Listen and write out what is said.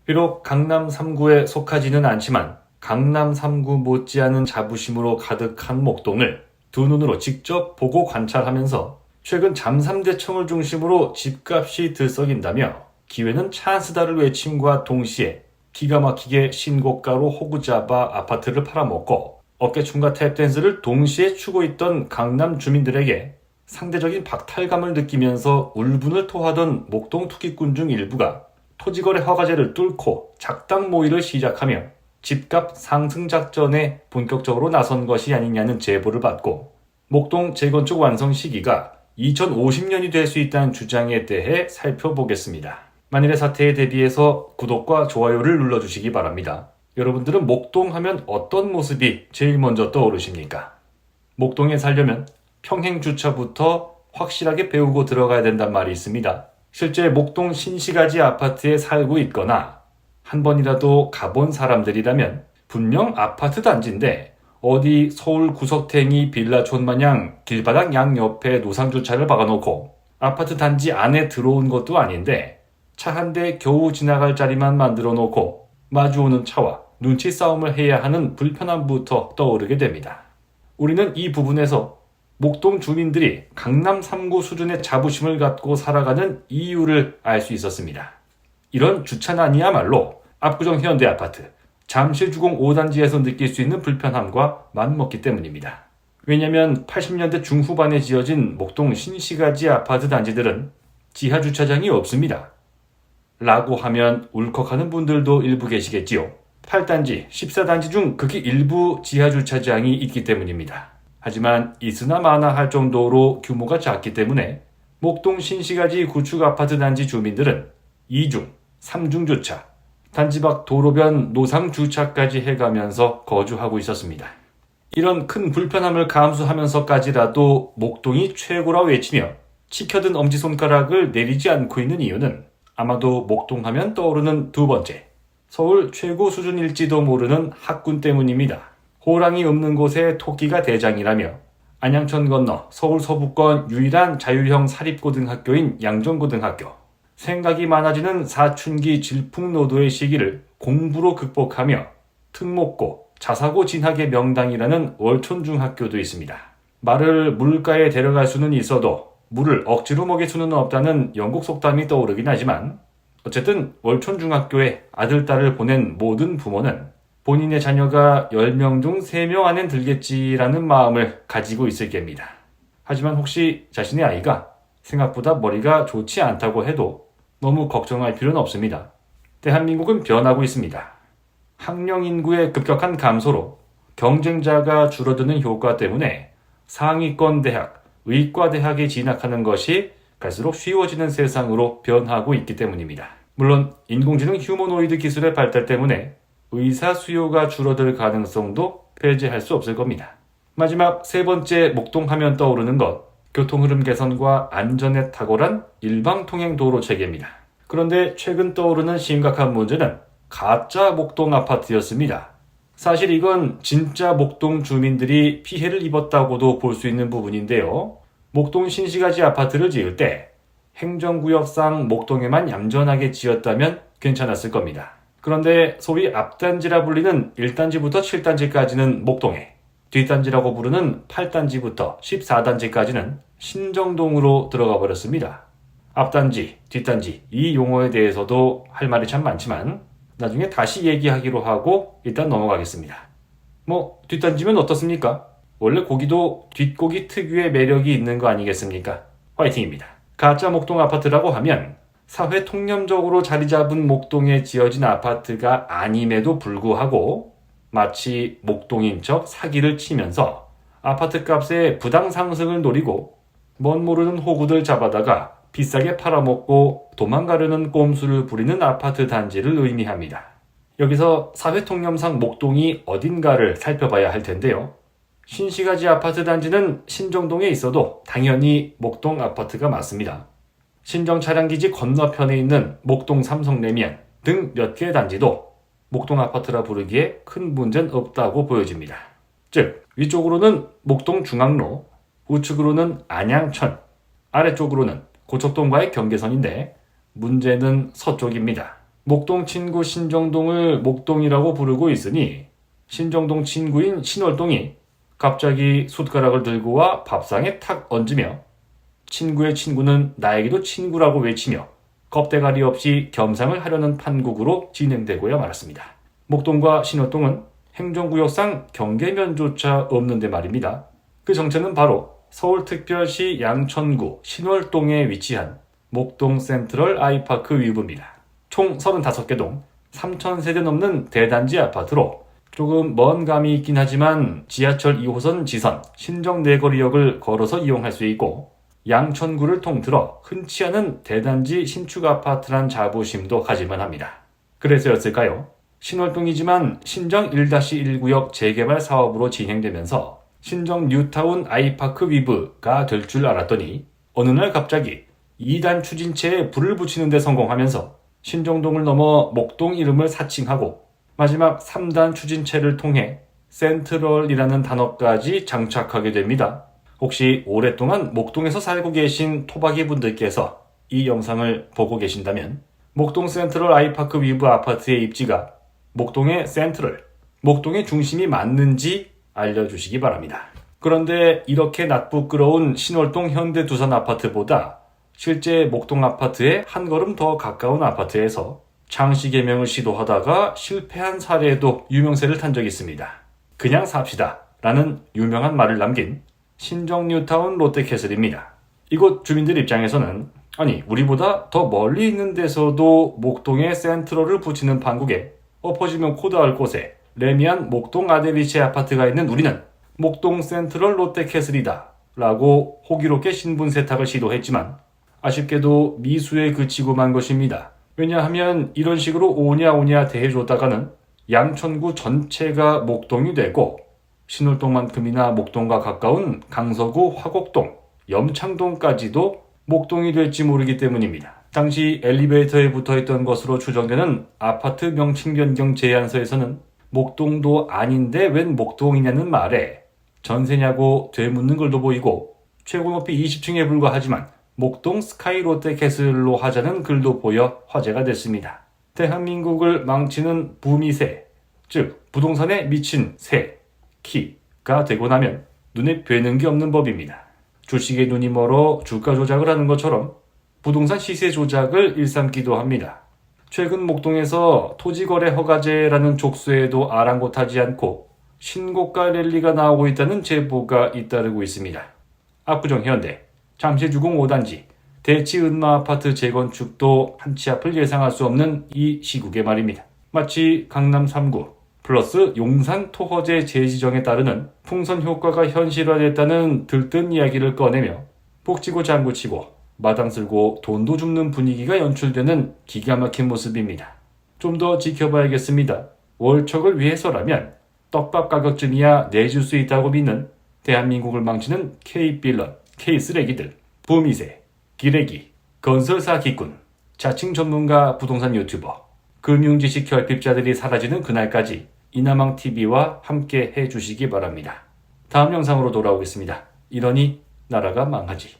비록 강남 3구에 속하지는 않지만 강남 3구 못지않은 자부심으로 가득한 목동을 두 눈으로 직접 보고 관찰하면서 최근 잠삼대청을 중심으로 집값이 들썩인다며 기회는 찬스다를 외침과 동시에 기가 막히게 신고가로 호구 잡아 아파트를 팔아먹고 어깨춤과 탭댄스를 동시에 추고 있던 강남 주민들에게 상대적인 박탈감을 느끼면서 울분을 토하던 목동 투기꾼 중 일부가 토지거래 허가제를 뚫고 작당 모의를 시작하며 집값 상승 작전에 본격적으로 나선 것이 아니냐는 제보를 받고 목동 재건축 완성 시기가 2050년이 될 수 있다는 주장에 대해 살펴보겠습니다. 만일의 사태에 대비해서 구독과 좋아요를 눌러주시기 바랍니다. 여러분들은 목동 하면 어떤 모습이 제일 먼저 떠오르십니까? 목동에 살려면 평행 주차부터 확실하게 배우고 들어가야 된단 말이 있습니다. 실제 목동 신시가지 아파트에 살고 있거나 한 번이라도 가본 사람들이라면 분명 아파트 단지인데 어디 서울 구석탱이 빌라촌 마냥 길바닥 양옆에 노상주차를 박아놓고 아파트 단지 안에 들어온 것도 아닌데 차 한 대 겨우 지나갈 자리만 만들어 놓고 마주오는 차와 눈치 싸움을 해야 하는 불편함부터 떠오르게 됩니다. 우리는 이 부분에서 목동 주민들이 강남 3구 수준의 자부심을 갖고 살아가는 이유를 알 수 있었습니다. 이런 주차난이야말로 압구정 현대아파트, 잠실주공 5단지에서 느낄 수 있는 불편함과 맞먹기 때문입니다. 왜냐하면 80년대 중후반에 지어진 목동 신시가지 아파트 단지들은 지하 주차장이 없습니다. 라고 하면 울컥하는 분들도 일부 계시겠지요. 8단지, 14단지 중 극히 일부 지하 주차장이 있기 때문입니다. 하지만 있으나 마나 할 정도로 규모가 작기 때문에 목동 신시가지 구축 아파트 단지 주민들은 2중, 3중 주차, 단지 밖 도로변 노상 주차까지 해가면서 거주하고 있었습니다. 이런 큰 불편함을 감수하면서까지라도 목동이 최고라 외치며 치켜든 엄지손가락을 내리지 않고 있는 이유는 아마도 목동하면 떠오르는 두 번째, 서울 최고 수준일지도 모르는 학군 때문입니다. 호랑이 없는 곳에 토끼가 대장이라며 안양천 건너 서울 서부권 유일한 자율형 사립고등학교인 양정고등학교, 생각이 많아지는 사춘기 질풍노도의 시기를 공부로 극복하며 특목고, 자사고 진학의 명당이라는 월촌중학교도 있습니다. 말을 물가에 데려갈 수는 있어도 물을 억지로 먹일 수는 없다는 영국 속담이 떠오르긴 하지만 어쨌든 월촌중학교에 아들, 딸을 보낸 모든 부모는 본인의 자녀가 10명 중 3명 안엔 들겠지라는 마음을 가지고 있을 겁니다. 하지만 혹시 자신의 아이가 생각보다 머리가 좋지 않다고 해도 너무 걱정할 필요는 없습니다. 대한민국은 변하고 있습니다. 학령 인구의 급격한 감소로 경쟁자가 줄어드는 효과 때문에 상위권 대학, 의과대학에 진학하는 것이 갈수록 쉬워지는 세상으로 변하고 있기 때문입니다. 물론 인공지능 휴머노이드 기술의 발달 때문에 의사 수요가 줄어들 가능성도 배제할 수 없을 겁니다. 마지막 세 번째 목동하면 떠오르는 것, 교통흐름 개선과 안전에 탁월한 일방통행 도로 체계입니다. 그런데 최근 떠오르는 심각한 문제는 가짜 목동 아파트였습니다. 사실 이건 진짜 목동 주민들이 피해를 입었다고도 볼 수 있는 부분인데요. 목동 신시가지 아파트를 지을 때 행정구역상 목동에만 얌전하게 지었다면 괜찮았을 겁니다. 그런데 소위 앞단지라 불리는 1단지부터 7단지까지는 목동에, 뒷단지라고 부르는 8단지부터 14단지까지는 신정동으로 들어가 버렸습니다. 앞단지, 뒷단지 이 용어에 대해서도 할 말이 참 많지만 나중에 다시 얘기하기로 하고 일단 넘어가겠습니다. 뒷단지면 어떻습니까? 원래 고기도 뒷고기 특유의 매력이 있는 거 아니겠습니까? 화이팅입니다. 가짜 목동 아파트라고 하면 사회 통념적으로 자리 잡은 목동에 지어진 아파트가 아님에도 불구하고 마치 목동인 척 사기를 치면서 아파트 값의 부당 상승을 노리고 멋 모르는 호구들 잡아다가 비싸게 팔아먹고 도망가려는 꼼수를 부리는 아파트 단지를 의미합니다. 여기서 사회 통념상 목동이 어딘가를 살펴봐야 할 텐데요. 신시가지 아파트 단지는 신정동에 있어도 당연히 목동 아파트가 맞습니다. 신정 차량기지 건너편에 있는 목동 삼성레미안 등 몇 개의 단지도 목동 아파트라 부르기에 큰 문제는 없다고 보여집니다. 즉 위쪽으로는 목동 중앙로, 우측으로는 안양천, 아래쪽으로는 고척동과의 경계선인데 문제는 서쪽입니다. 목동 친구 신정동을 목동이라고 부르고 있으니 신정동 친구인 신월동이 갑자기 숟가락을 들고 와 밥상에 탁 얹으며 친구의 친구는 나에게도 친구라고 외치며 겁대가리 없이 겸상을 하려는 판국으로 진행되고야 말았습니다. 목동과 신월동은 행정구역상 경계면조차 없는데 말입니다. 그 정체는 바로 서울특별시 양천구 신월동에 위치한 목동 센트럴 아이파크 위브입니다. 총 35개 동 3,000세대 넘는 대단지 아파트로 조금 먼 감이 있긴 하지만 지하철 2호선 지선 신정내거리역을 걸어서 이용할 수 있고 양천구를 통틀어 흔치 않은 대단지 신축 아파트란 자부심도 가질만 합니다. 그래서였을까요? 신월동이지만 신정 1-1구역 재개발 사업으로 진행되면서 신정 뉴타운 아이파크 위브가 될 줄 알았더니 어느 날 갑자기 2단 추진체에 불을 붙이는 데 성공하면서 신정동을 넘어 목동 이름을 사칭하고 마지막 3단 추진체를 통해 센트럴이라는 단어까지 장착하게 됩니다. 혹시 오랫동안 목동에서 살고 계신 토박이 분들께서 이 영상을 보고 계신다면 목동 센트럴 아이파크 위브 아파트의 입지가 목동의 센트럴, 목동의 중심이 맞는지 알려주시기 바랍니다. 그런데 이렇게 낯부끄러운 신월동 현대두산 아파트보다 실제 목동 아파트에 한 걸음 더 가까운 아파트에서 창씨 개명을 시도하다가 실패한 사례도 유명세를 탄 적이 있습니다. 그냥 삽시다 라는 유명한 말을 남긴 신정 뉴타운 롯데캐슬입니다. 이곳 주민들 입장에서는 아니 우리보다 더 멀리 있는 데서도 목동에 센트럴을 붙이는 판국에 엎어지면 코드할 곳에 레미안 목동 아데리체 아파트가 있는 우리는 목동 센트럴 롯데캐슬이다 라고 호기롭게 신분 세탁을 시도했지만 아쉽게도 미수에 그치고 만 것입니다. 왜냐하면 이런 식으로 오냐오냐 대해줬다가는 양천구 전체가 목동이 되고 신월동만큼이나 목동과 가까운 강서구 화곡동, 염창동까지도 목동이 될지 모르기 때문입니다. 당시 엘리베이터에 붙어있던 것으로 추정되는 아파트 명칭 변경 제안서에서는 목동도 아닌데 웬 목동이냐는 말에 전세냐고 되묻는 글도 보이고 최고 높이 20층에 불과하지만 목동 스카이 롯데캐슬로 하자는 글도 보여 화제가 됐습니다. 대한민국을 망치는 부미세, 즉 부동산에 미친 새, 키가 되고 나면 눈에 뵈는 게 없는 법입니다. 주식에 눈이 멀어 주가 조작을 하는 것처럼 부동산 시세 조작을 일삼기도 합니다. 최근 목동에서 토지거래 허가제라는 족수에도 아랑곳하지 않고 신고가 랠리가 나오고 있다는 제보가 잇따르고 있습니다. 압구정 현대, 잠실주공 5단지, 대치 은마 아파트 재건축도 한치 앞을 예상할 수 없는 이 시국에 말입니다. 마치 강남 3구 플러스 용산 토허제 재지정에 따르는 풍선 효과가 현실화됐다는 들뜬 이야기를 꺼내며 복치고 장구치고 마당 쓸고 돈도 줍는 분위기가 연출되는 기가 막힌 모습입니다. 좀 더 지켜봐야겠습니다. 월척을 위해서라면 떡밥 가격쯤이야 내줄 수 있다고 믿는 대한민국을 망치는 K빌런, K쓰레기들, 부미세, 기레기, 건설사기꾼, 자칭 전문가 부동산 유튜버, 금융지식 결핍자들이 사라지는 그날까지 이나망TV와 함께 해주시기 바랍니다. 다음 영상으로 돌아오겠습니다. 이러니 나라가 망하지.